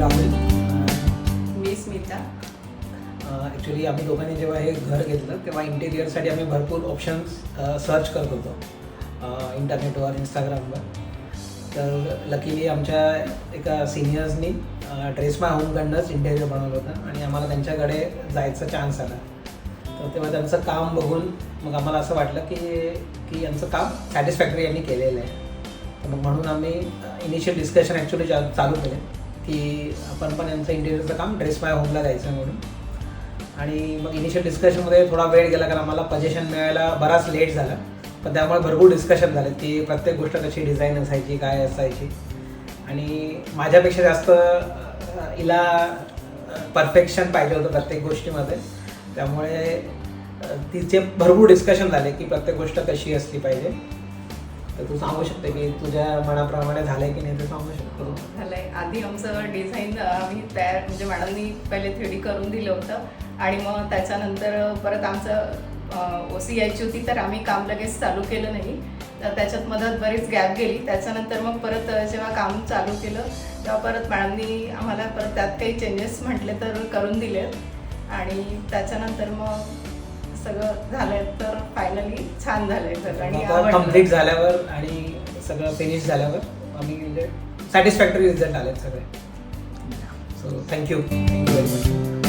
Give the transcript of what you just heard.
राहुल. मी Smita. Actually आम्ही दोघांनी जेव्हा हे घर घेतलं तेव्हा इंटेरियरसाठी आम्ही भरपूर ऑप्शन्स सर्च करत होतो इंटरनेटवर, इंस्टाग्रामवर. तर लकीली आमच्या एका सिनियर्सनी ड्रेसमा होमकडनंच इंटेरियर बनवलं होतं आणि आम्हाला त्यांच्याकडे जायचा चान्स आला. तर तेव्हा त्यांचं काम बघून मग आम्हाला असं वाटलं की यांचं काम सॅटिस्फॅक्टरी यांनी केलेलं आहे. तर मग म्हणून आम्ही इनिशियल डिस्कशन ॲक्च्युली चालू केले की आपण पण यांचं इंटेरियरचं काम ड्रेस माय होमला जायचं म्हणून. आणि मग इनिशियल डिस्कशनमध्ये थोडा वेळ गेला कारण आम्हाला पोझिशन मिळायला बराच लेट झाला. पण त्यामुळे भरपूर डिस्कशन झालं की प्रत्येक गोष्ट कशी डिझाईन असायची, काय असायची. आणि माझ्यापेक्षा जास्त हिला परफेक्शन पाहिजे होतं प्रत्येक गोष्टीमध्ये. त्यामुळे तिचे भरपूर डिस्कशन झाले की प्रत्येक गोष्ट कशी असली पाहिजे. तर तू सांगू शकते की तुझ्या मनाप्रमाणे झालंय की नाही ते सांगू शकतो. झालंय. आधी आमचं डिझाईन आम्ही तयार म्हणजे मॅडमनी पहिले 3D करून दिलं होतं आणि मग त्याच्यानंतर परत आमचं OC यायची होती तर आम्ही काम लगेच चालू केलं नाही. तर त्याच्यात मधात बरीच गॅप गेली. त्याच्यानंतर मग परत जेव्हा काम चालू केलं तेव्हा परत मॅडमनी आम्हाला परत त्यात काही चेंजेस म्हटले तर करून दिले आणि त्याच्यानंतर मग सगळं झालंय. तर फायनली छान झालंय सगळं आणि कम्प्लीट झाल्यावर आणि सगळं फिनिश झाल्यावर आम्ही म्हणजे सॅटिस्फॅक्टरी रिझल्ट आलेत सगळे. So thank you very much.